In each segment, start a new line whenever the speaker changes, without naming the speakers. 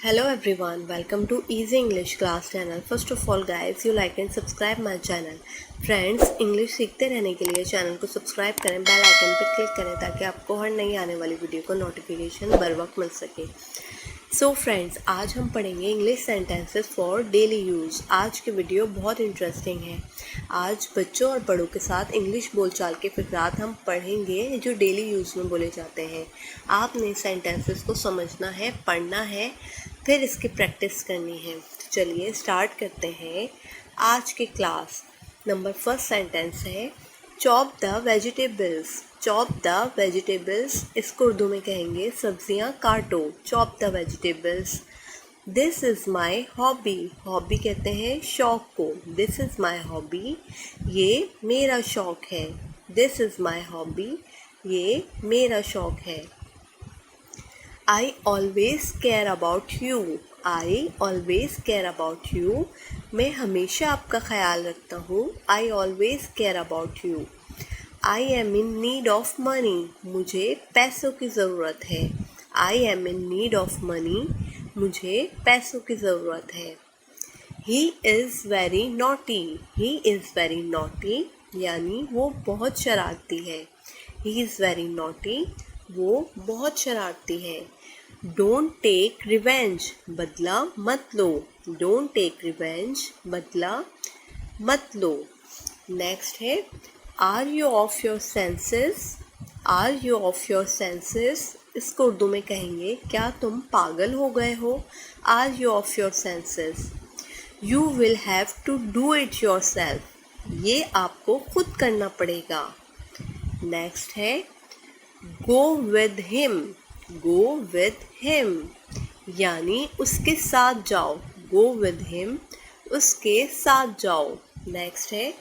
Hello everyone, welcome to Easy English class channel. First of all guys, you like and subscribe my channel. Friends, English सीखते रहने के लिए channel को subscribe करें, bell icon पर click करें ताकि आपको हर नई आने वाली वीडियो को नोटिफिकेशन बर वक्त मिल सके। सो फ्रेंड्स, आज हम पढ़ेंगे English sentences for daily use. आज की वीडियो बहुत इंटरेस्टिंग है। आज बच्चों और बड़ों के साथ इंग्लिश बोलचाल के फिक्रात हम पढ़ेंगे जो डेली यूज़ में बोले जाते हैं। आपने सेंटेंसेस को समझना है, पढ़ना है, फिर इसकी प्रैक्टिस करनी है। चलिए स्टार्ट करते हैं आज की क्लास। नंबर फर्स्ट सेंटेंस है chop the vegetables. Chop the vegetables, इसको उर्दू में कहेंगे सब्जियां काटो। Chop the vegetables. This is my hobby. Hobby कहते हैं शौक़ को। दिस इज़ माई हॉबी, ये मेरा शौक़ है। दिस इज़ माई हॉबी, ये मेरा शौक़ है। I always care about you. I always care about you, मैं हमेशा आपका ख्याल रखता हूँ। I always care about you. I am in need of money. मुझे पैसों की ज़रूरत है। I am in need of money, मुझे पैसों की ज़रूरत है। He is very naughty. He is very naughty, यानी वो बहुत शरारती है। ही इज़ वेरी नॉटी, वो बहुत शरारती है। Don't take revenge. बदला मत लो। डोंट टेक रिवेंज, बदला मत लो। नेक्स्ट है are you off your senses. Are you off your senses, इसको उर्दू में कहेंगे क्या तुम पागल हो गए हो। Are you off your senses. You will have to do it yourself, ये आपको खुद करना पड़ेगा। नेक्स्ट है go with him. Go with him, यानी उसके साथ जाओ। गो विद हिम, उसके साथ जाओ। नेक्स्ट है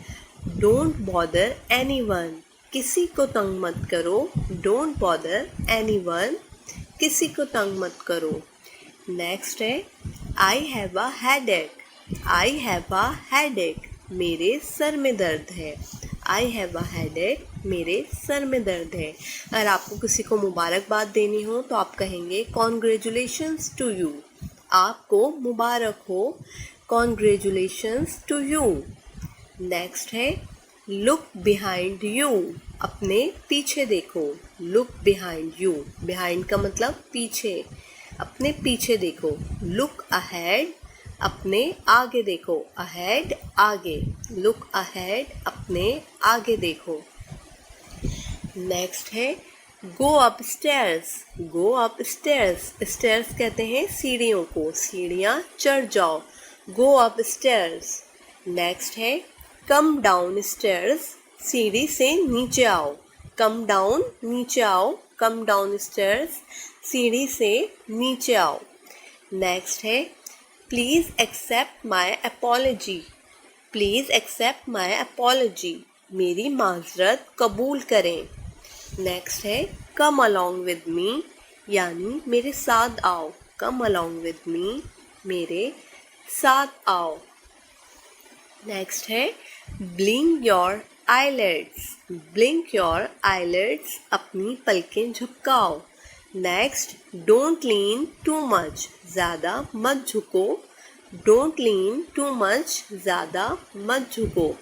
डोंट बॉदर एनीवन। किसी को तंग मत करो। डोंट बॉदर एनीवन, किसी को तंग मत करो। नेक्स्ट है I have a headache. I have a headache, मेरे सर में दर्द है। आई हैव अ हेडेक, मेरे सर में दर्द है। अगर आपको किसी को मुबारकबाद देनी हो तो आप कहेंगे कॉन्ग्रेचुलेशंस टू यू। आपको मुबारक हो, कॉन्ग्रेचुलेशंस टू यू। नेक्स्ट है लुक बिहाइंड यू। अपने पीछे देखो। लुक बिहाइंड यू, बिहाइंड का मतलब पीछे। अपने पीछे देखो। लुक अहेड, अपने आगे देखो। अहेड, आगे। लुक अहेड, अपने आगे देखो। नेक्स्ट है go up stairs. Go up stairs, stairs कहते हैं सीढ़ियों को। सीढ़ियाँ चढ़ जाओ। Go up stairs. नेक्स्ट है कम डाउन स्टेयर्स, सीढ़ी से नीचे आओ। कम डाउन, नीचे आओ। कम डाउन स्टेयर्स, सीढ़ी से नीचे आओ। नेक्स्ट है please accept my apology. Please accept my apology, मेरी माजरत कबूल करें। नेक्स्ट है कम अलॉन्ग विद मी, यानी मेरे साथ आओ। कम अलॉन्ग विद मी, मेरे साथ आओ। नेक्स्ट है blink your eyelids. Blink your eyelids, अपनी पलकें झपकाओ। Next don't lean too much, ज़्यादा मत झुको। डोंट लीन टू मच, ज़्यादा मत झुको।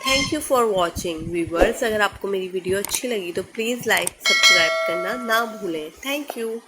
Thank you for watching viewers. अगर आपको मेरी वीडियो अच्छी लगी तो प्लीज़ लाइक सब्सक्राइब करना ना भूलें। Thank you.